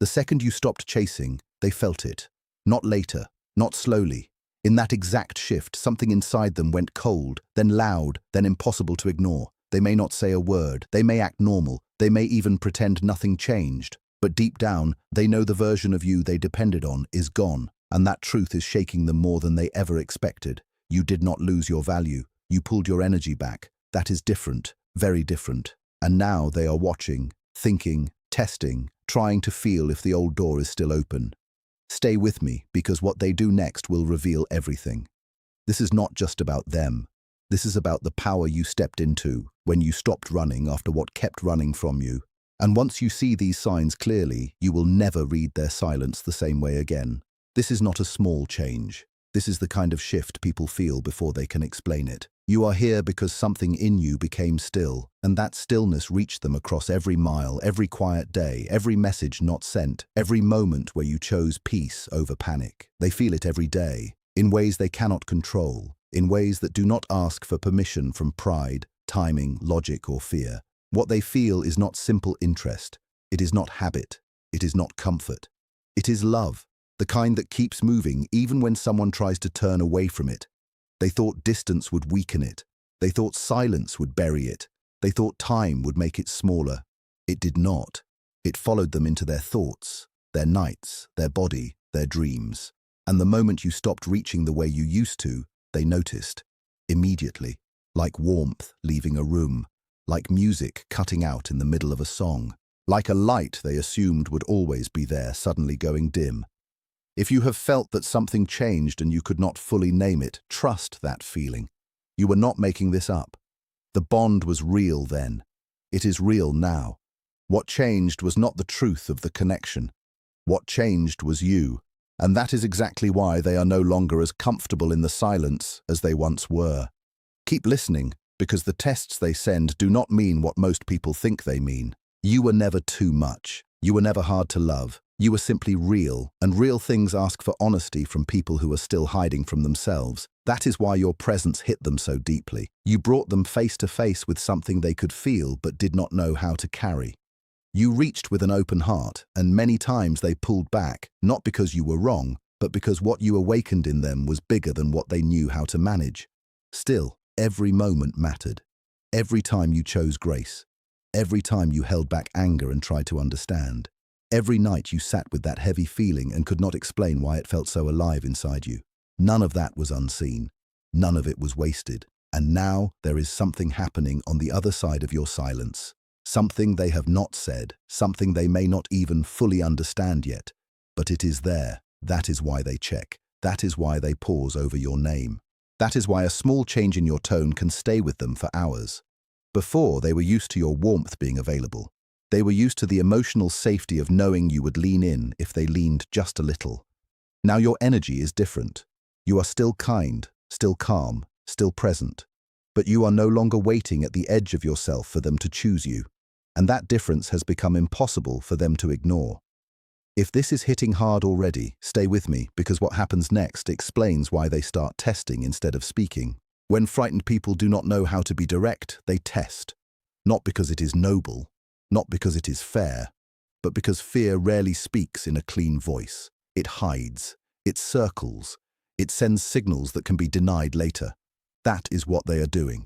The second you stopped chasing, they felt it. Not later, not slowly. In that exact shift, something inside them went cold, then loud, then impossible to ignore. They may not say a word, they may act normal, they may even pretend nothing changed. But deep down, they know the version of you they depended on is gone, and that truth is shaking them more than they ever expected. You did not lose your value. You pulled your energy back. That is different, very different. And now they are watching, thinking, testing, trying to feel if the old door is still open. Stay with me, because what they do next will reveal everything. This is not just about them. This is about the power you stepped into when you stopped running after what kept running from you. And once you see these signs clearly, you will never read their silence the same way again. This is not a small change. This is the kind of shift people feel before they can explain it. You are here because something in you became still, and that stillness reached them across every mile, every quiet day, every message not sent, every moment where you chose peace over panic. They feel it every day, in ways they cannot control, in ways that do not ask for permission from pride, timing, logic, or fear. What they feel is not simple interest. It is not habit. It is not comfort. It is love, the kind that keeps moving even when someone tries to turn away from it. They thought distance would weaken it. They thought silence would bury it. They thought time would make it smaller. It did not. It followed them into their thoughts, their nights, their body, their dreams. And the moment you stopped reaching the way you used to, they noticed. Immediately. Like warmth leaving a room. Like music cutting out in the middle of a song. Like a light they assumed would always be there, suddenly going dim. If you have felt that something changed and you could not fully name it, trust that feeling. You were not making this up. The bond was real then. It is real now. What changed was not the truth of the connection. What changed was you. And that is exactly why they are no longer as comfortable in the silence as they once were. Keep listening, because the tests they send do not mean what most people think they mean. You were never too much. You were never hard to love. You were simply real, and real things ask for honesty from people who are still hiding from themselves. That is why your presence hit them so deeply. You brought them face to face with something they could feel but did not know how to carry. You reached with an open heart, and many times they pulled back, not because you were wrong, but because what you awakened in them was bigger than what they knew how to manage. Still, every moment mattered. Every time you chose grace. Every time you held back anger and tried to understand. Every night you sat with that heavy feeling and could not explain why it felt so alive inside you. None of that was unseen. None of it was wasted. And now there is something happening on the other side of your silence. Something they have not said, something they may not even fully understand yet. But it is there. That is why they check. That is why they pause over your name. That is why a small change in your tone can stay with them for hours. Before, they were used to your warmth being available. They were used to the emotional safety of knowing you would lean in if they leaned just a little. Now your energy is different. You are still kind, still calm, still present. But you are no longer waiting at the edge of yourself for them to choose you. And that difference has become impossible for them to ignore. If this is hitting hard already, stay with me, because what happens next explains why they start testing instead of speaking. When frightened people do not know how to be direct, they test. Not because it is noble, not because it is fair, but because fear rarely speaks in a clean voice. It hides, it circles, it sends signals that can be denied later. That is what they are doing.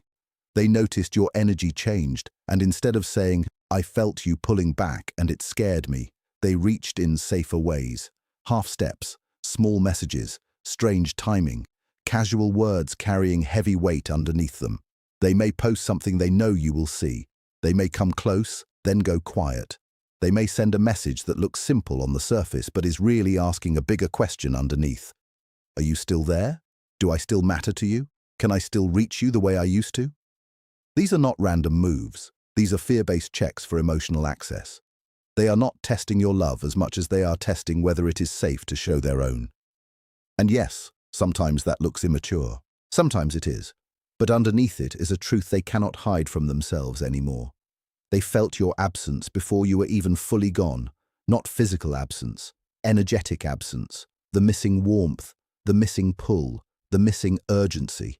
They noticed your energy changed, and instead of saying, "I felt you pulling back and it scared me," they reached in safer ways. Half steps, small messages, strange timing, casual words carrying heavy weight underneath them. They may post something they know you will see. They may come close, then go quiet. They may send a message that looks simple on the surface but is really asking a bigger question underneath. Are you still there? Do I still matter to you? Can I still reach you the way I used to? These are not random moves. These are fear-based checks for emotional access. They are not testing your love as much as they are testing whether it is safe to show their own. And yes, sometimes that looks immature. Sometimes it is. But underneath it is a truth they cannot hide from themselves anymore. They felt your absence before you were even fully gone. Not physical absence, energetic absence, the missing warmth, the missing pull, the missing urgency.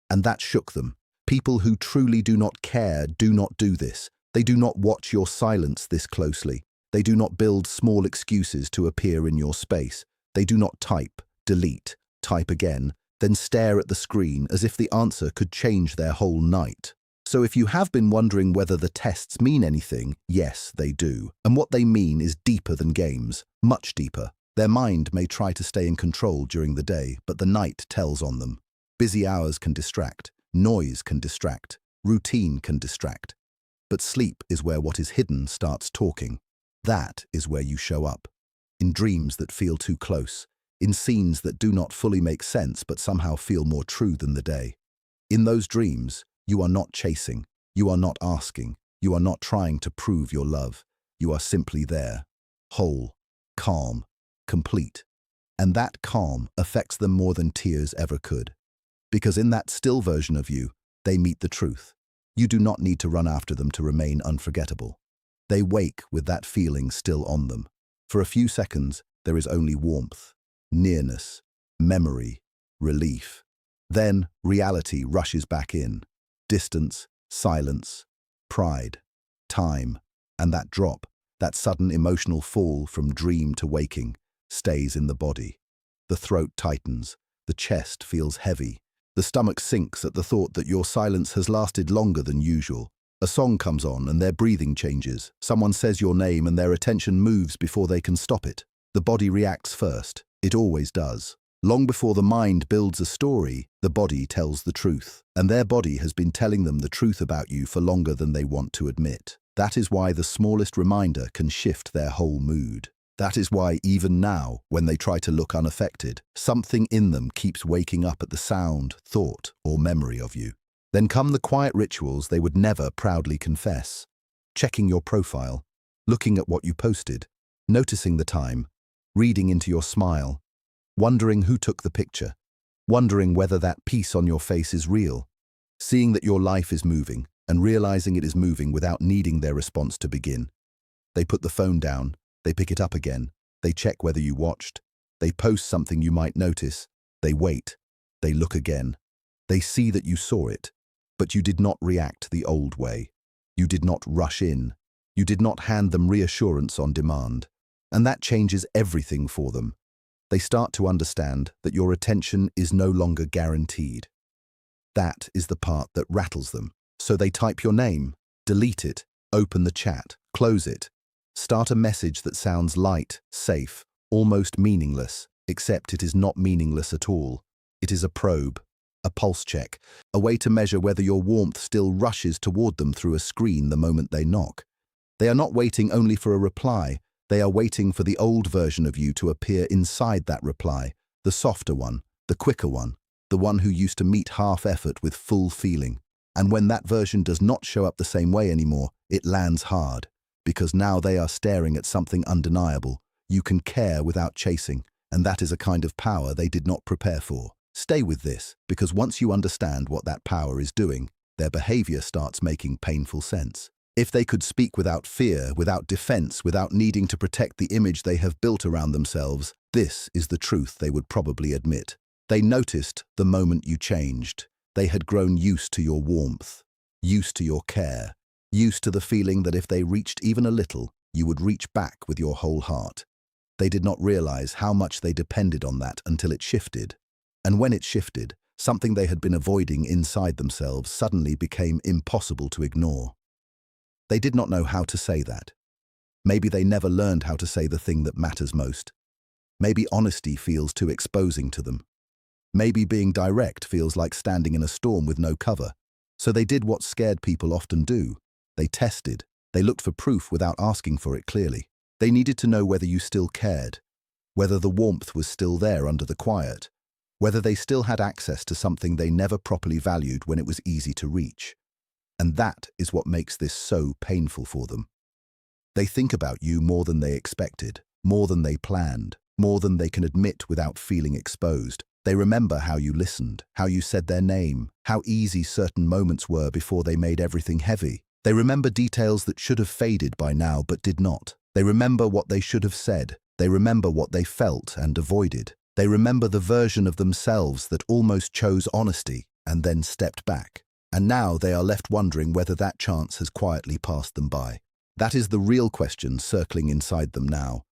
And that shook them. People who truly do not care do not do this. They do not watch your silence this closely. They do not build small excuses to appear in your space. They do not type, delete, type again, then stare at the screen as if the answer could change their whole night. So if you have been wondering whether the tests mean anything, yes, they do. And what they mean is deeper than games, much deeper. Their mind may try to stay in control during the day, but the night tells on them. Busy hours can distract, noise can distract, routine can distract. But sleep is where what is hidden starts talking. That is where you show up. In dreams that feel too close, in scenes that do not fully make sense but somehow feel more true than the day. In those dreams, you are not chasing, you are not asking, you are not trying to prove your love. You are simply there, whole, calm, complete. And that calm affects them more than tears ever could. Because in that still version of you, they meet the truth. You do not need to run after them to remain unforgettable. They wake with that feeling still on them. For a few seconds, there is only warmth, nearness, memory, relief. Then reality rushes back in. Distance, silence, pride, time, and that drop, that sudden emotional fall from dream to waking, stays in the body. The throat tightens, the chest feels heavy, the stomach sinks at the thought that your silence has lasted longer than usual. A song comes on and their breathing changes. Someone says your name and their attention moves before they can stop it. The body reacts first. It always does. Long before the mind builds a story, the body tells the truth. And their body has been telling them the truth about you for longer than they want to admit. That is why the smallest reminder can shift their whole mood. That is why even now, when they try to look unaffected, something in them keeps waking up at the sound, thought, or memory of you. Then come the quiet rituals they would never proudly confess. Checking your profile, looking at what you posted, noticing the time, reading into your smile, wondering who took the picture, wondering whether that piece on your face is real, seeing that your life is moving and realizing it is moving without needing their response to begin. They put the phone down, they pick it up again, they check whether you watched, they post something you might notice, they wait, they look again, they see that you saw it, but you did not react the old way. You did not rush in. You did not hand them reassurance on demand. And that changes everything for them. They start to understand that your attention is no longer guaranteed. That is the part that rattles them. So they type your name, delete it, open the chat, close it, start a message that sounds light, safe, almost meaningless, except it is not meaningless at all. It is a probe. A pulse check, a way to measure whether your warmth still rushes toward them through a screen the moment they knock. They are not waiting only for a reply, they are waiting for the old version of you to appear inside that reply, the softer one, the quicker one, the one who used to meet half effort with full feeling. And when that version does not show up the same way anymore, it lands hard, because now they are staring at something undeniable. You can care without chasing, and that is a kind of power they did not prepare for. Stay with this, because once you understand what that power is doing, their behavior starts making painful sense. If they could speak without fear, without defense, without needing to protect the image they have built around themselves, this is the truth they would probably admit. They noticed the moment you changed. They had grown used to your warmth, used to your care, used to the feeling that if they reached even a little, you would reach back with your whole heart. They did not realize how much they depended on that until it shifted. And when it shifted, something they had been avoiding inside themselves suddenly became impossible to ignore. They did not know how to say that. Maybe they never learned how to say the thing that matters most. Maybe honesty feels too exposing to them. Maybe being direct feels like standing in a storm with no cover. So they did what scared people often do. They tested. They looked for proof without asking for it clearly. They needed to know whether you still cared, whether the warmth was still there under the quiet, whether they still had access to something they never properly valued when it was easy to reach. And that is what makes this so painful for them. They think about you more than they expected, more than they planned, more than they can admit without feeling exposed. They remember how you listened, how you said their name, how easy certain moments were before they made everything heavy. They remember details that should have faded by now but did not. They remember what they should have said. They remember what they felt and avoided. They remember the version of themselves that almost chose honesty and then stepped back. And now they are left wondering whether that chance has quietly passed them by. That is the real question circling inside them now.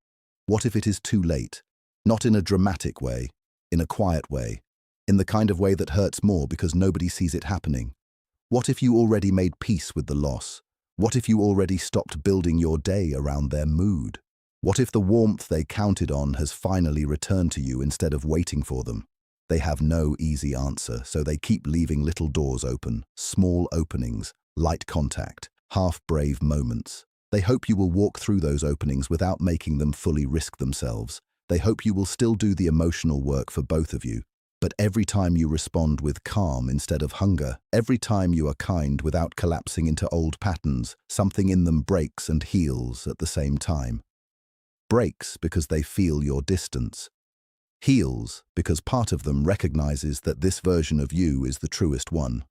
What if it is too late? Not in a dramatic way, in a quiet way, in the kind of way that hurts more because nobody sees it happening. What if you already made peace with the loss? What if you already stopped building your day around their mood? What if the warmth they counted on has finally returned to you instead of waiting for them? They have no easy answer, so they keep leaving little doors open, small openings, light contact, half-brave moments. They hope you will walk through those openings without making them fully risk themselves. They hope you will still do the emotional work for both of you. But every time you respond with calm instead of hunger, every time you are kind without collapsing into old patterns, something in them breaks and heals at the same time. Breaks because they feel your distance. Heals because part of them recognizes that this version of you is the truest one,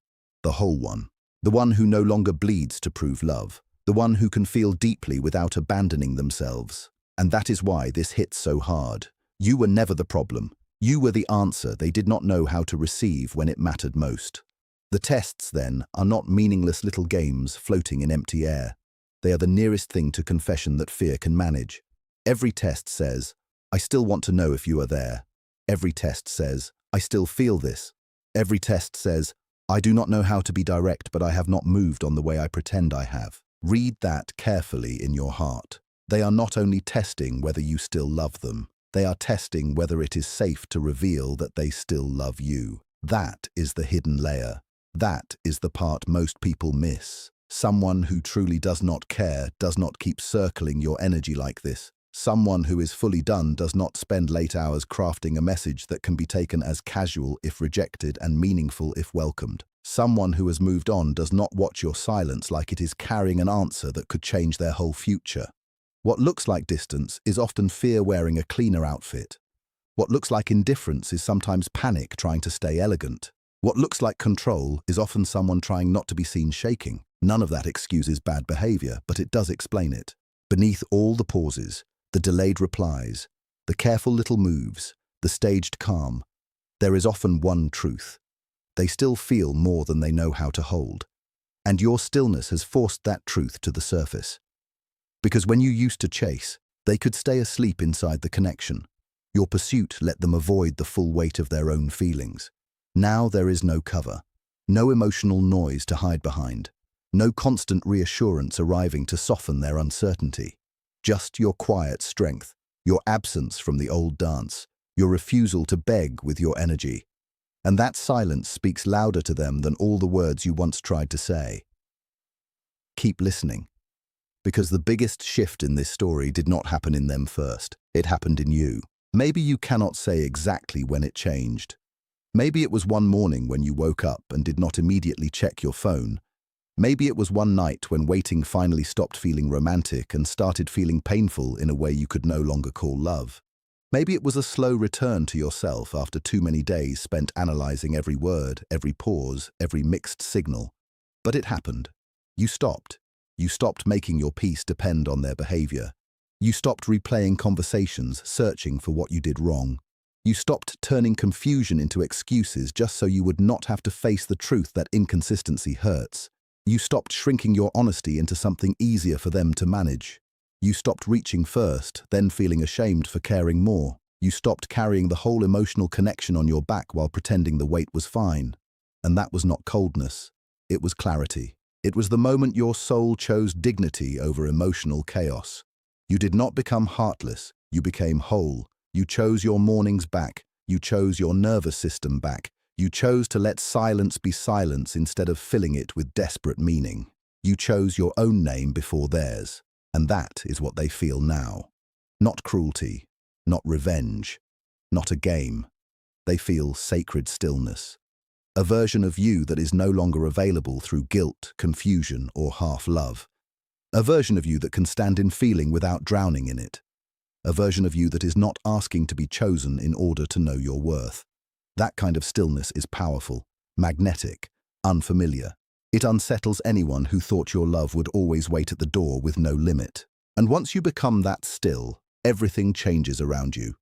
the whole one, the one who no longer bleeds to prove love, the one who can feel deeply without abandoning themselves. And that is why this hits so hard. You were never the problem. You were the answer they did not know how to receive when it mattered most. The tests, then, are not meaningless little games floating in empty air. They are the nearest thing to confession that fear can manage. Every test says, I still want to know if you are there. Every test says, I still feel this. Every test says, I do not know how to be direct, but I have not moved on the way I pretend I have. Read that carefully in your heart. They are not only testing whether you still love them, they are testing whether it is safe to reveal that they still love you. That is the hidden layer. That is the part most people miss. Someone who truly does not care does not keep circling your energy like this. Someone who is fully done does not spend late hours crafting a message that can be taken as casual if rejected and meaningful if welcomed. Someone who has moved on does not watch your silence like it is carrying an answer that could change their whole future. What looks like distance is often fear wearing a cleaner outfit. What looks like indifference is sometimes panic trying to stay elegant. What looks like control is often someone trying not to be seen shaking. None of that excuses bad behavior, but it does explain it. Beneath all the pauses, the delayed replies, the careful little moves, the staged calm, there is often one truth. They still feel more than they know how to hold. And your stillness has forced that truth to the surface. Because when you used to chase, they could stay asleep inside the connection. Your pursuit let them avoid the full weight of their own feelings. Now there is no cover, no emotional noise to hide behind, no constant reassurance arriving to soften their uncertainty. Just your quiet strength, your absence from the old dance, your refusal to beg with your energy. And that silence speaks louder to them than all the words you once tried to say. Keep listening. Because the biggest shift in this story did not happen in them first. It happened in you. Maybe you cannot say exactly when it changed. Maybe it was one morning when you woke up and did not immediately check your phone. Maybe it was one night when waiting finally stopped feeling romantic and started feeling painful in a way you could no longer call love. Maybe it was a slow return to yourself after too many days spent analyzing every word, every pause, every mixed signal. But it happened. You stopped. You stopped making your peace depend on their behavior. You stopped replaying conversations, searching for what you did wrong. You stopped turning confusion into excuses just so you would not have to face the truth that inconsistency hurts. You stopped shrinking your honesty into something easier for them to manage. You stopped reaching first, then feeling ashamed for caring more. You stopped carrying the whole emotional connection on your back while pretending the weight was fine. And that was not coldness. It was clarity. It was the moment your soul chose dignity over emotional chaos. You did not become heartless, you became whole. You chose your mornings back. You chose your nervous system back. You chose to let silence be silence instead of filling it with desperate meaning. You chose your own name before theirs. And that is what they feel now. Not cruelty, not revenge, not a game. They feel sacred stillness. A version of you that is no longer available through guilt, confusion, or half-love. A version of you that can stand in feeling without drowning in it. A version of you that is not asking to be chosen in order to know your worth. That kind of stillness is powerful, magnetic, unfamiliar. It unsettles anyone who thought your love would always wait at the door with no limit. And once you become that still, everything changes around you.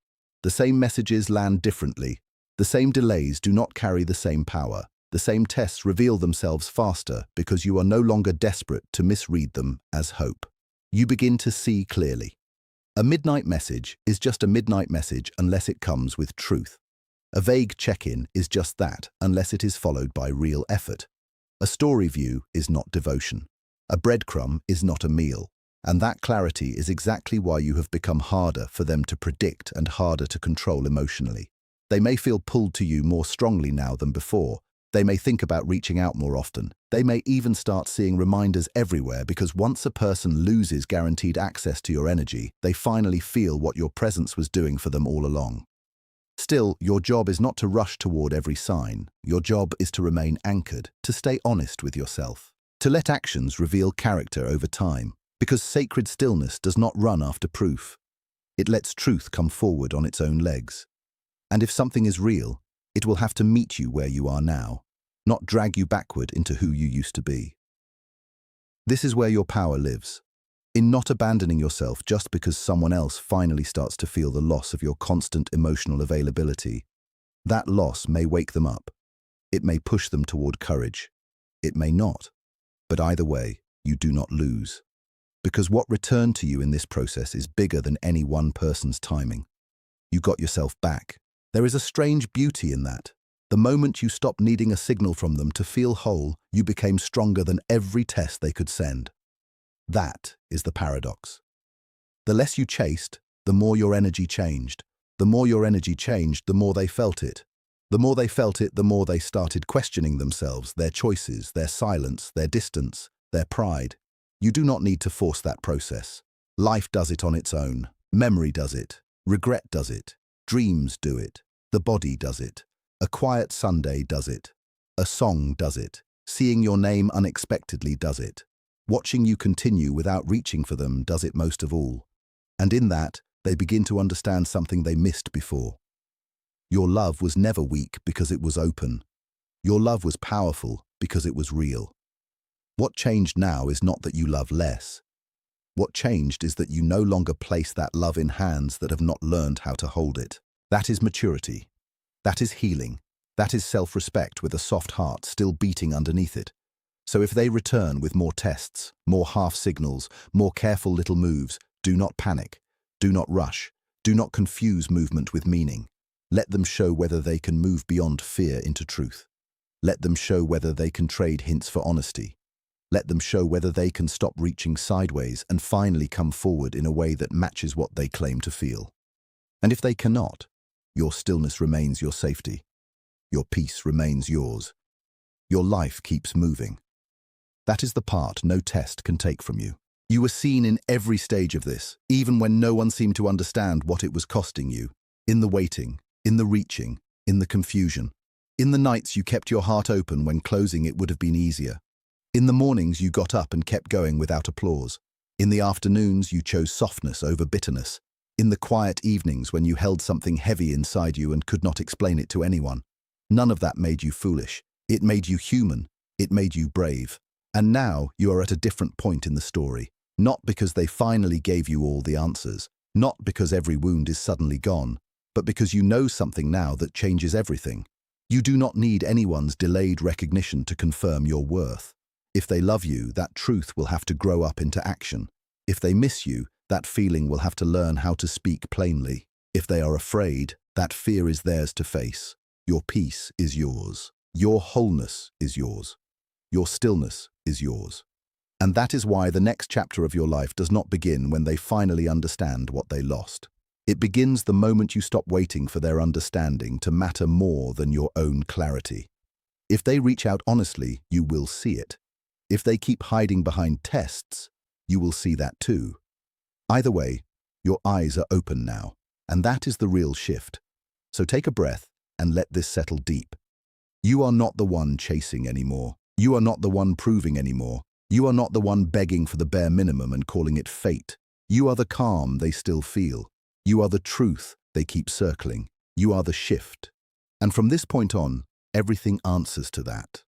The same messages land differently. The same delays do not carry the same power. The same tests reveal themselves faster because you are no longer desperate to misread them as hope. You begin to see clearly. A midnight message is just a midnight message unless it comes with truth. A vague check-in is just that unless it is followed by real effort. A story view is not devotion. A breadcrumb is not a meal. And that clarity is exactly why you have become harder for them to predict and harder to control emotionally. They may feel pulled to you more strongly now than before. They may think about reaching out more often. They may even start seeing reminders everywhere because once a person loses guaranteed access to your energy, they finally feel what your presence was doing for them all along. Still, your job is not to rush toward every sign. Your job is to remain anchored, to stay honest with yourself, to let actions reveal character over time, because sacred stillness does not run after proof. It lets truth come forward on its own legs. And if something is real, it will have to meet you where you are now, not drag you backward into who you used to be. This is where your power lives, in not abandoning yourself just because someone else finally starts to feel the loss of your constant emotional availability. That loss may wake them up. It may push them toward courage. It may not. But either way, you do not lose. Because what returned to you in this process is bigger than any one person's timing. You got yourself back. There is a strange beauty in that. The moment you stopped needing a signal from them to feel whole, you became stronger than every test they could send. That is the paradox. The less you chased, the more your energy changed. The more your energy changed, the more they felt it. The more they felt it, the more they started questioning themselves, their choices, their silence, their distance, their pride. You do not need to force that process. Life does it on its own. Memory does it. Regret does it. Dreams do it. The body does it. A quiet Sunday does it. A song does it. Seeing your name unexpectedly does it. Watching you continue without reaching for them does it most of all. And in that, they begin to understand something they missed before. Your love was never weak because it was open. Your love was powerful because it was real. What changed now is not that you love less. What changed is that you no longer place that love in hands that have not learned how to hold it. That is maturity. That is healing. That is self-respect with a soft heart still beating underneath it. So if they return with more tests, more half signals, more careful little moves, do not panic. Do not rush. Do not confuse movement with meaning. Let them show whether they can move beyond fear into truth. Let them show whether they can trade hints for honesty. Let them show whether they can stop reaching sideways and finally come forward in a way that matches what they claim to feel. And if they cannot, your stillness remains your safety. Your peace remains yours. Your life keeps moving. That is the part no test can take from you. You were seen in every stage of this, even when no one seemed to understand what it was costing you. In the waiting, in the reaching, in the confusion. In the nights you kept your heart open when closing it would have been easier. In the mornings you got up and kept going without applause. In the afternoons you chose softness over bitterness. In the quiet evenings when you held something heavy inside you and could not explain it to anyone. None of that made you foolish. It made you human. It made you brave. And now you are at a different point in the story. Not because they finally gave you all the answers. Not because every wound is suddenly gone. But because you know something now that changes everything. You do not need anyone's delayed recognition to confirm your worth. If they love you, that truth will have to grow up into action. If they miss you, that feeling will have to learn how to speak plainly. If they are afraid, that fear is theirs to face. Your peace is yours. Your wholeness is yours. Your stillness is yours. And that is why the next chapter of your life does not begin when they finally understand what they lost. It begins the moment you stop waiting for their understanding to matter more than your own clarity. If they reach out honestly, you will see it. If they keep hiding behind tests, you will see that too. Either way, your eyes are open now, and that is the real shift. So take a breath and let this settle deep. You are not the one chasing anymore. You are not the one proving anymore. You are not the one begging for the bare minimum and calling it fate. You are the calm they still feel. You are the truth they keep circling. You are the shift. And from this point on, everything answers to that.